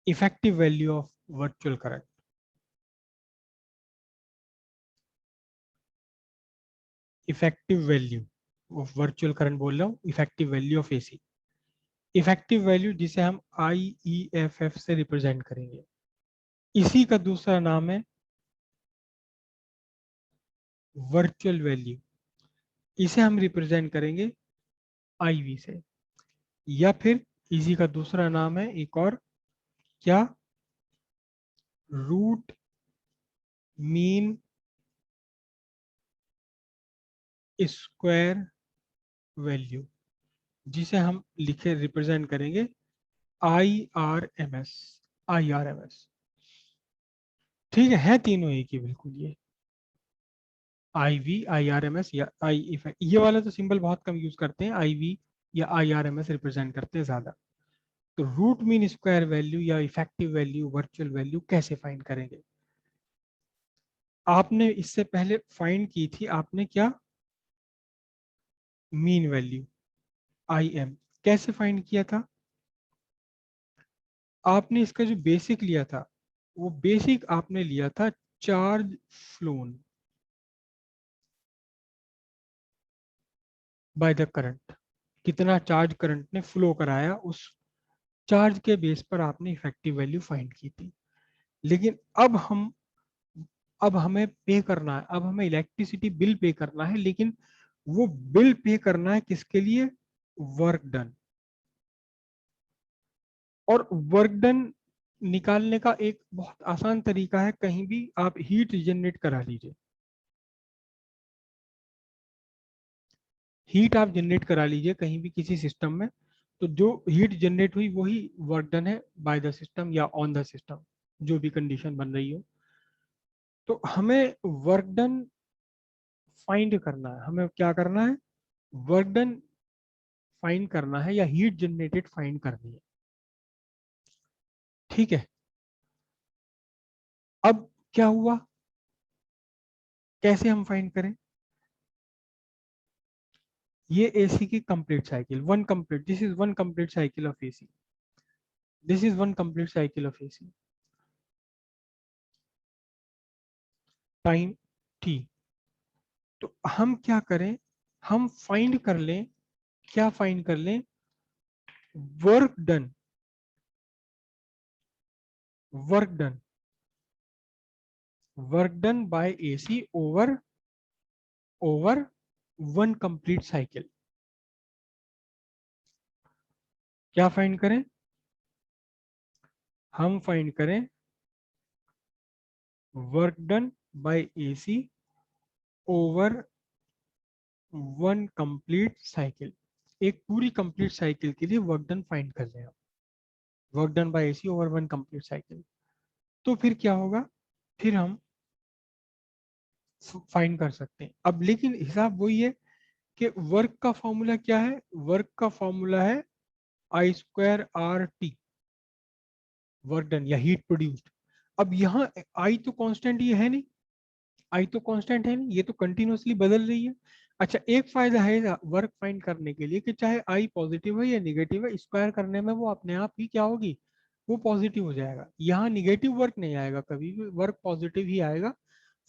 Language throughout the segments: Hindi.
Effective value of virtual current. Effective value of virtual current बोल रहा हूँ, effective value of AC. Effective value जिसे हम IEFF से रिप्रेजेंट करेंगे, इसी का दूसरा नाम है वर्चुअल वैल्यू। इसे हम रिप्रेजेंट करेंगे IV से, या फिर इसी का दूसरा नाम है एक और, क्या, रूट मीन स्क्वायर वैल्यू, जिसे हम लिखे रिप्रेजेंट करेंगे IRMS। IRMS, ठीक है तीनों एक ही बिल्कुल। ये IV, IRMS या आई इफेक्ट, ये वाला तो सिंबल बहुत कम यूज करते हैं, IV या IRMS रिप्रेजेंट करते हैं ज्यादा। तो रूट मीन स्क्वायर वैल्यू या इफेक्टिव वैल्यू, वर्चुअल वैल्यू कैसे फाइंड करेंगे? आपने इससे पहले फाइंड की थी, आपने क्या, मीन वैल्यू IM। कैसे फाइंड किया था? आपने इसका जो बेसिक लिया था, वो बेसिक आपने लिया था charge phloem by the current. कितना चार्ज करंट ने फ्लो कराया, उस चार्ज के बेस पर आपने इफेक्टिव वैल्यू फाइंड की थी। लेकिन अब हमें पे करना है, अब हमें इलेक्ट्रिसिटी बिल पे करना है, लेकिन वो बिल पे करना है किसके लिए? Work done. और वर्क डन निकालने का एक बहुत आसान तरीका है, कहीं भी आप हीट जनरेट करा लीजिए। हीट आप जनरेट करा लीजिए कहीं भी किसी सिस्टम में, तो जो हीट जनरेट हुई वही वर्क डन है बाय द सिस्टम या ऑन द सिस्टम, जो भी कंडीशन बन रही हो। तो हमें वर्क डन फाइंड करना है। हमें क्या करना है? वर्क डन फाइंड करना है या हीट जनरेटेड फाइंड करनी है। ठीक है, अब क्या हुआ, कैसे हम फाइंड करें? ये AC की complete cycle, one complete, this is one complete cycle of AC। This is one complete cycle of AC, time T। तो हम क्या करें, हम फाइंड कर लें, क्या फाइंड कर लें? Work done, work done, work done by AC over over one complete cycle. क्या फाइंड करें? हम फाइंड करें work done by AC over one complete cycle. एक पूरी कंप्लीट साइकिल के लिए वर्क डन फाइंड कर लें आप, work done by AC over one complete cycle. तो फिर क्या होगा, फिर हम फाइंड कर सकते हैं। अब लेकिन हिसाब वही है कि वर्क का फॉर्मूला क्या है? वर्क का फॉर्मूला है I²RT, वर्क डन या हीट प्रोड्यूस्ड। अब यहाँ आई तो कांस्टेंट ये है नहीं, आई तो कांस्टेंट है नहीं, ये तो कंटिन्यूअसली बदल रही है। अच्छा, एक फायदा है वर्क फाइंड करने के लिए कि चाहे आई पॉजिटिव है या निगेटिव है, स्क्वायर करने में वो अपने आप ही क्या होगी, वो पॉजिटिव हो जाएगा। यहाँ निगेटिव वर्क नहीं आएगा, कभी भी वर्क पॉजिटिव ही आएगा,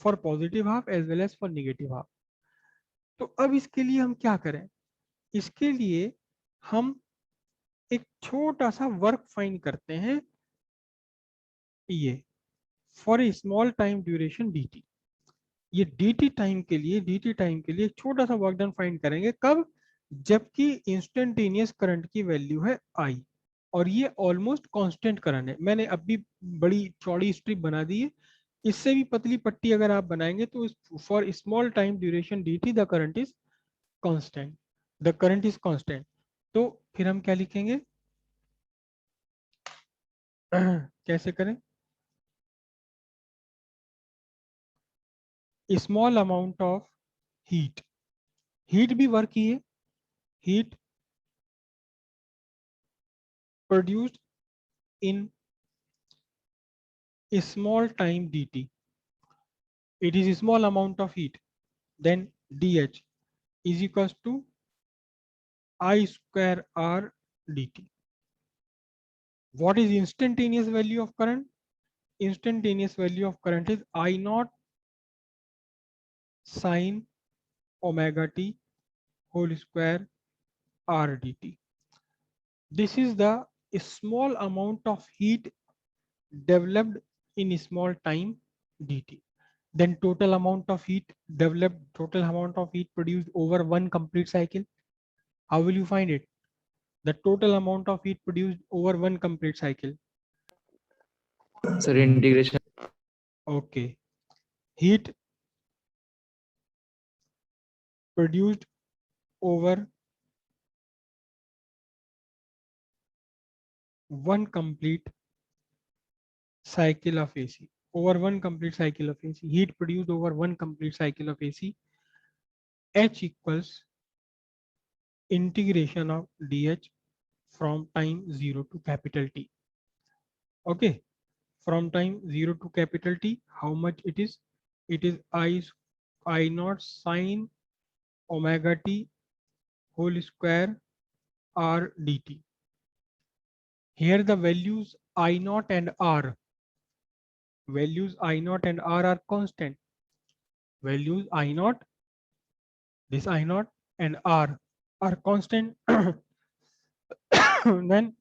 for positive half as well as for negative half. तो अब इसके लिए हम क्या करें? इसके लिए हम एक छोटा सा वर्क फाइंड करते हैं, ये for a small time duration DT। ये dt टाइम के लिए एक छोटा सा वर्क डन फाइंड करेंगे, कब? जबकि इंस्टेंटेनियस करंट की वैल्यू है I, और ये ऑलमोस्ट कांस्टेंट करंट है। मैंने अभी बड़ी चौड़ी स्ट्रिप बना दी है, इससे भी पतली पट्टी अगर आप बनाएंगे तो for small time duration DT the current is constant, the current is constant. तो फिर हम क्या लिखेंगे? कैसे करें? Small amount of heat, heat भी वर्क ही है, heat produced in small time dt, it is a small amount of heat, then dH is equals to I² R dt। What is instantaneous value of current? Instantaneous value of current is I naught sine omega t whole square r dt. This is the small amount of heat developed in a small time dt. Then total amount of heat developed, total amount of heat produced over one complete cycle. How will you find it? The total amount of heat produced over one complete cycle. Sir, integration. Okay. Heat produced over one complete cycle of AC. Over one complete cycle of AC. Heat produced over one complete cycle of AC. H equals integration of dH from time 0 to capital T. Okay. From time 0 to capital T, how much it is? It is I naught sine omega t whole square r dt. Here the values I naught and r. Values I naught and r are constant. Values I naught, this I naught and r are constant. Then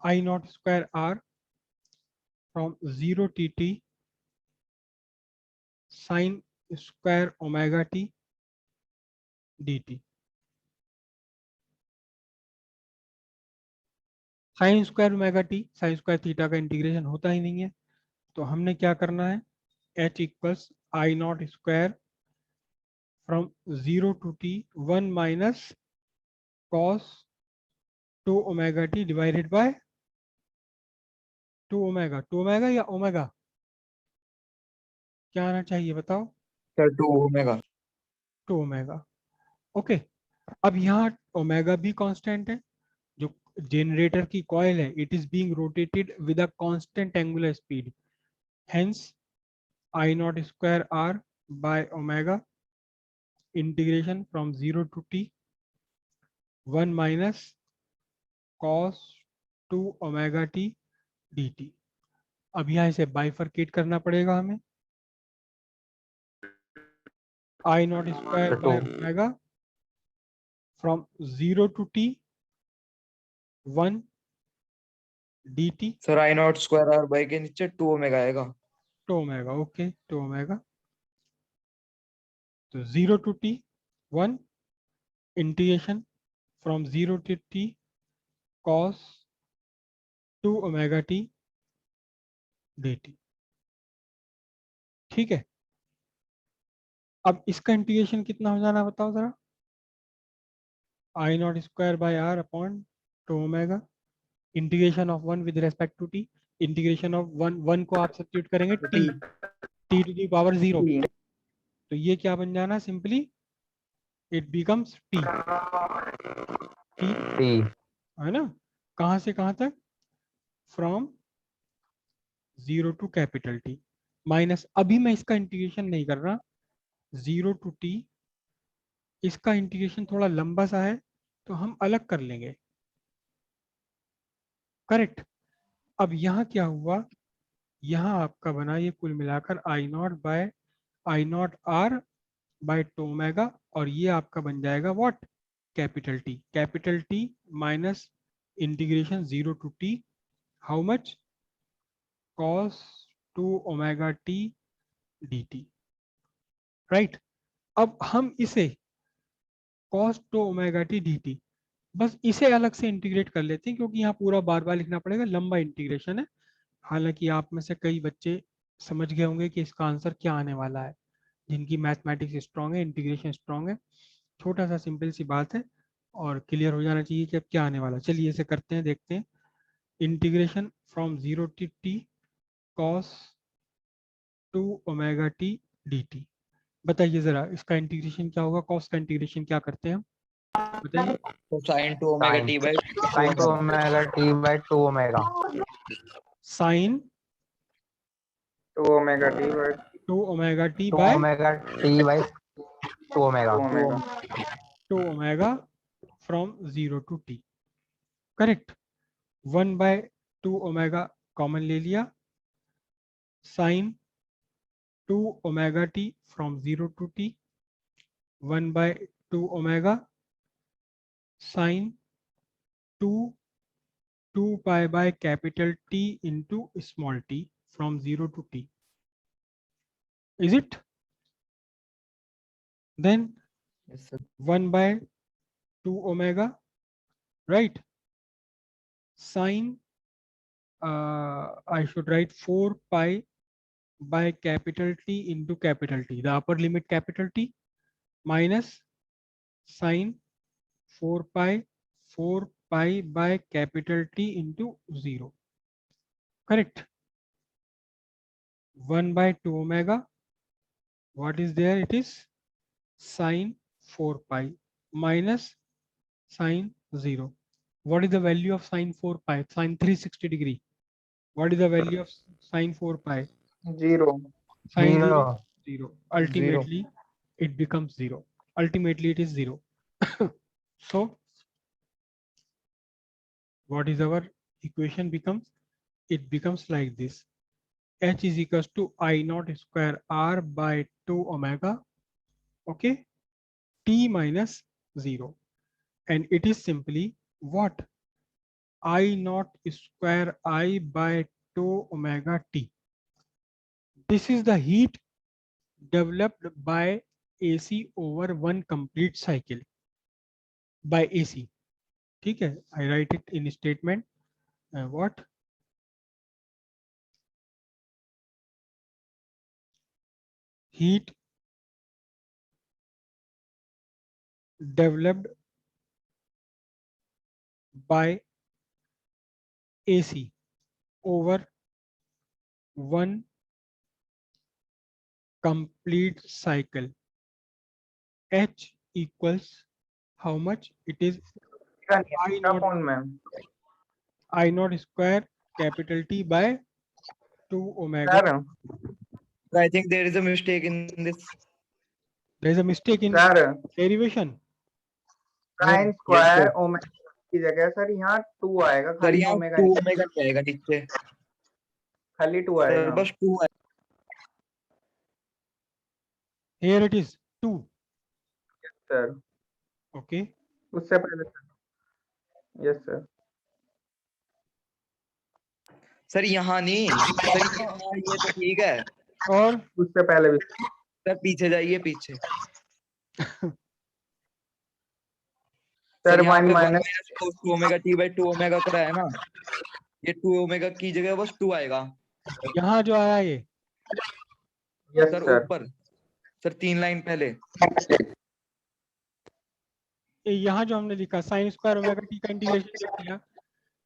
I naught square r from 0 tt sine square omega t dt. Sine square omega T, sine square theta का इंटीग्रेशन होता ही नहीं है, तो हमने क्या करना है? h equals I naught square from 0 to t 1 minus cos 2 omega t divided by 2 omega. 2 omega या ओमेगा, क्या आना चाहिए बताओ? Sir 2 omega. 2 ओमेगा. ओके. अब यहाँ ओमेगा भी कांस्टेंट है. जो जनरेटर की कॉइल है, it is being rotated with a constant angular speed. Hence I naught square r by omega integration from 0 to t 1 minus cos 2 omega t dt. अब यहाँ इसे बाइफरकेट करना पड़ेगा हमें. I naught square by omega from 0 to t 1 dt. Sir I naught square R by के नीचे 2 ओमेगा आएगा. 2 omega. Okay, 2 omega. तो 0 to t 1 integration from 0 to t cos 2 omega t dt. ठीक है. अब इसका इंटीग्रेशन कितना हो जाना बताओ जरा? I naught square by r upon 2 omega integration of 1 with respect to t. Integration of 1 को आप सब्स्टिट्यूट करेंगे t टू दी पावर 0, तो ये क्या बन जाना? सिंपली इट बिकम्स t है ना. कहां से कहां तक? From 0 to capital T minus, अभी मैं इसका इंटीग्रेशन नहीं कर रहा, 0 टू t. इसका इंटीग्रेशन थोड़ा लंबा सा है, तो हम अलग कर लेंगे. करेक्ट. अब यहाँ क्या हुआ? यहाँ आपका बना ये कुल मिलाकर I naught by I naught R by 2 omega, और ये आपका बन जाएगा what? Capital T. Capital T minus integration 0 to T, how much? cos 2 omega T dt. Right. अब हम इसे cos 2 ओमेगा टी dt, बस इसे अलग से इंटीग्रेट कर लेते हैं, क्योंकि यहाँ पूरा बार बार लिखना पड़ेगा, लंबा इंटीग्रेशन है. हालांकि आप में से कई बच्चे समझ गए होंगे कि इसका आंसर क्या आने वाला है, जिनकी मैथमेटिक्स स्ट्रांग है, इंटीग्रेशन स्ट्रांग है. छोटा सा सिंपल सी बात है, और क्लियर हो जाना चाहिए कि अब क्या आने वाला. चलिए इसे करते हैं, देखते हैं. Integration from 0 to t cos 2 omega t dt. बताइए जरा इसका इंटीग्रेशन क्या होगा? cos का इंटीग्रेशन क्या करते हैं हम, बताइए? तो sin 2 omega t by sin 2 omega t by 2 omega. sin 2 omega t by 2 omega t 2 by omega t by 2 omega. 2 omega from 0 to t. Correct. 1/2 omega common ले लिया. Sine 2 omega t from 0 to t. 1/2 omega sin 2 pi by capital T into small t from 0 to t. Is it? Then Yes, sir. 1/2 omega, right? Sine, I should write 4 pi by capital T into capital T, the upper limit capital T, minus sine 4 pi by capital T into 0. Correct. 1/2 omega. What is there? It is sine 4 pi minus sine 0. What is the value of sine 4 pi? Sine 360 degree. What is the value of sine 4 pi? 0. Sine 0, 0. 0. Ultimately, it becomes 0. Ultimately, it is 0. So, what is our equation becomes? It becomes like this. H is equals to I naught square R by 2 omega. Okay. T minus 0. And it is simply what? I naught square I by 2 omega t. This is the heat developed by AC over one complete cycle by AC. ठीक है? I write it in statement. What? Heat developed by AC over one complete cycle. H equals how much? It is I naught कौन ma'am? I naught square capital T by 2 omega. Sir I think there is a mistake in this. There is a mistake in sir derivation. Sine Yes, square sir. Omega की जगह सर यहाँ 2 आएगा, सर खाली यहाँ ओमेगा 2 नहीं, ओमेगा नहीं आएगा नीचे. खाली 2 सर आएगा. बस 2 है. Here it is 2. Sir Okay. उससे पहले सर. Yes sir. सर यहाँ नहीं. सर यहाँ ये तो ठीक है. और उससे पहले भी. सर पीछे जाइए पीछे. सर सर यहाँ 1 पे 1 minus minus cos 2 omega t by 2 omega करा है ना. ये 2 ओमेगा की जगह बस 2 आएगा. यहाँ जो आया ये यस सर सर. ऊपर. सर 3 लाइन पहले. यहाँ जो हमने लिखा साइन स्क्वायर ओमेगा टी का इंटीग्रेशन किया,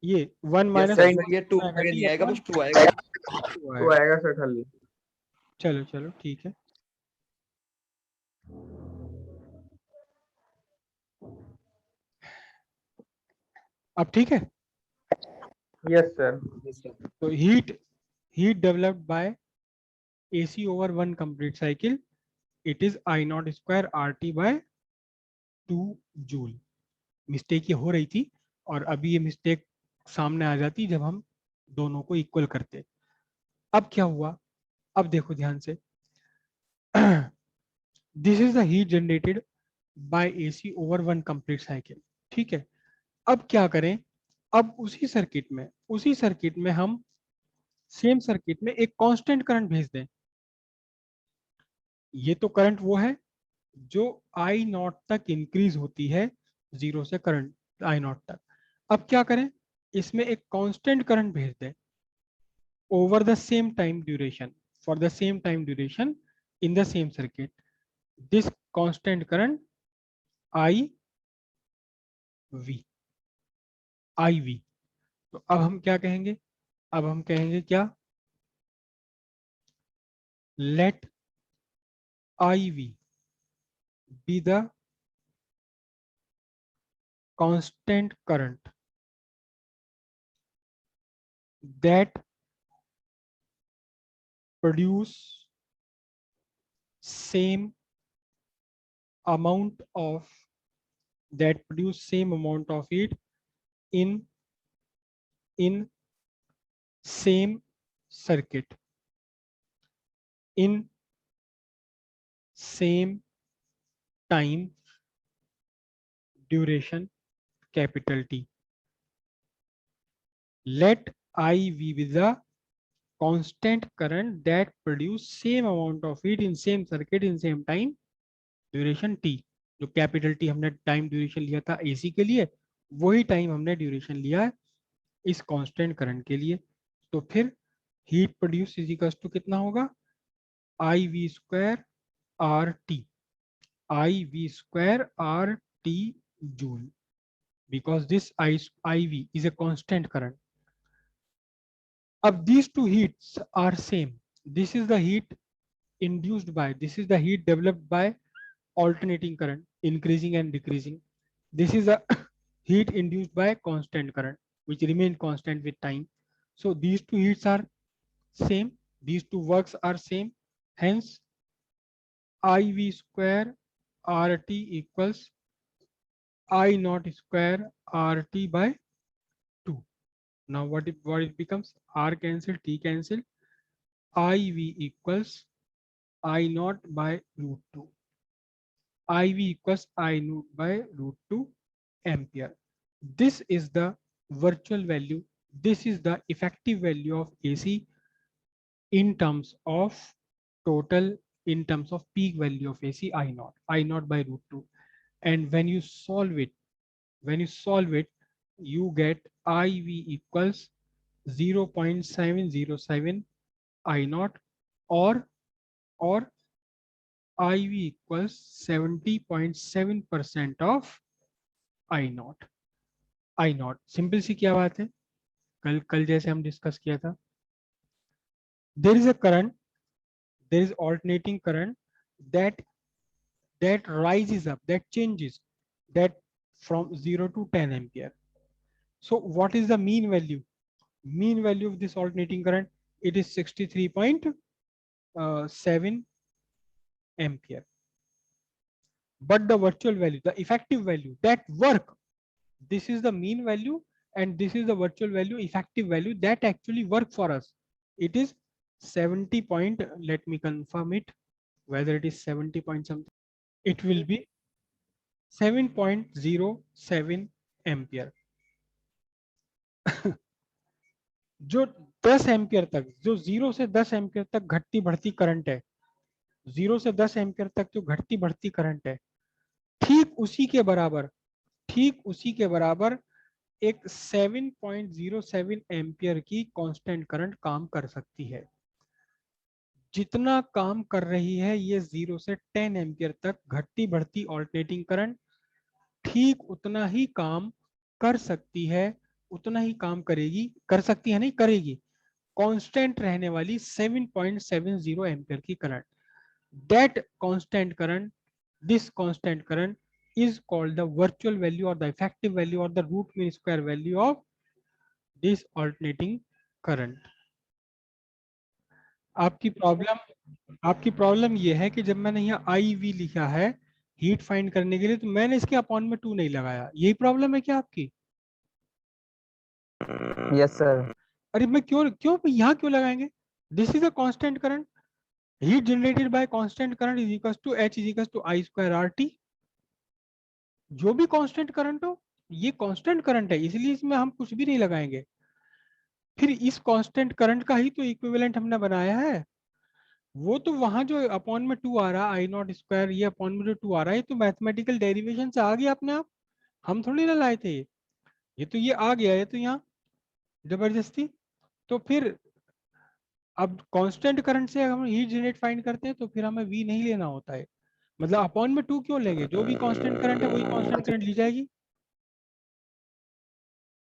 ये 1 यस माइनस सर. सर ये 2 ओमेगा नहीं आएगा बस 2 आएगा. 2 आएगा सर खाली. चलो चलो ठीक है. अब ठीक है. Yes sir. Yes, sir. तो heat developed by AC over one complete cycle, it is I naught square RT by 2 joule. Mistake ये हो रही थी और अभी ये मिस्टेक सामने आ जाती जब हम दोनों को इक्वल करते. अब क्या हुआ? अब देखो ध्यान से. This is the heat generated bye AC over one complete cycle. ठीक है. अब क्या करें? अब उसी सर्किट में हम सेम सर्किट में एक कांस्टेंट करंट भेज दें. ये तो करंट वो है जो आई नॉट तक इंक्रीज होती है, 0 से करंट आई नॉट तक. अब क्या करें? इसमें एक कांस्टेंट करंट भेज दें over the same time duration, for the same time duration in the same circuit. This constant current IV. IV. तो अब हम क्या कहेंगे? अब हम कहेंगे क्या? Let IV be the constant current that produce same amount of that produce same amount of heat in same circuit in same time duration capital T. Let IV be the constant current that produce same amount of heat in same circuit in same time duration T. जो कैपिटल T हमने टाइम ड्यूरेशन लिया था AC के लिए, वही टाइम हमने ड्यूरेशन लिया है इस कांस्टेंट करंट के लिए. तो फिर heat produce is equal to कितना होगा, IV square RT, IV square RT joule, because this IV is a constant current. अब these two heats are same. This is the heat induced by, this is the heat developed by alternating current, increasing and decreasing. This is a heat induced by constant current, which remain constant with time. So these two heats are same, these two works are same. Hence, IV square RT equals I naught square RT by 2. Now what it becomes? R cancel, T cancel. IV equals I naught by root 2. IV equals I naught by root 2 ampere. This is the virtual value. This is the effective value of AC in terms of total, in terms of peak value of AC I naught by root 2. And when you solve it, you get IV equals 0.707 I naught, or IV equals 70.7% of I naught. Simple सी क्या बात है, कल जैसे हम डिस्कस किया था. There is a current, there is alternating current that rises up, that changes, that from 0 to 10 ampere. So what is the mean value? Mean value of this alternating current, it is 63.7 ampere. But the virtual value, the effective value, that work, this is the mean value and this is the virtual value, effective value that actually work for us. It is 70 point, let me confirm it, whether it is 70 point something. It will be 7.07 ampere. जो 10 एम्पियर तक, जो 0 से 10 एम्पियर तक घटती बढ़ती करंट है, 0 से 10 एम्पियर तक जो घटती बढ़ती करंट है, ठीक उसी के बराबर एक 7.07 एम्पियर की कांस्टेंट करंट काम कर सकती है. जितना काम कर रही है ये 0 से 10 एम्पियर तक घटती बढ़ती ऑल्टरनेटिंग करंट, ठीक उतना ही काम कर सकती है, उतना ही काम करेगी, कर सकती है नहीं, करेगी, कांस्टेंट रहने वाली 7.70 एम्पियर की current. That constant current, this constant current is called the virtual value or the effective value or the root mean square value of this alternating current. आपकी प्रॉब्लम ये है कि जब मैंने यहाँ IV लिखा है हीट फाइंड करने के लिए, तो मैंने इसके अपॉन में 2 नहीं लगाया. यही प्रॉब्लम है क्या आपकी? Yes sir. अरे मैं क्यों यहाँ क्यों लगाएंगे? This is a constant current, heat generated by constant current is equal to H is equal to I square RT. जो भी कांस्टेंट करंट हो, ये कांस्टेंट करंट है, इसलिए इसमें हम कुछ भी नहीं लगाएंगे. फिर इस कांस्टेंट करंट का ही तो इक्विवेलेंट हमने बनाया है. वो तो वहां जो अपॉन में 2 आ रहा है I नॉट स्क्वायर, ये अपॉन में जो 2 आ रहा है, तो मैथमेटिकल डेरिवेशन से आ गया अपने आप, हम थोड़ी ना लाए थे. ये तो ये आ गया, ये तो यहाँ जबरदस्ती. तो फिर अब कांस्टेंट करंट से हम हीट जनरेट फाइंड करते हैं तो फिर हमें V नहीं लेना होता है. मतलब अपॉन में 2 क्यों लेंगे? जो भी कांस्टेंट करंट है वही कांस्टेंट करंट ली जाएगी.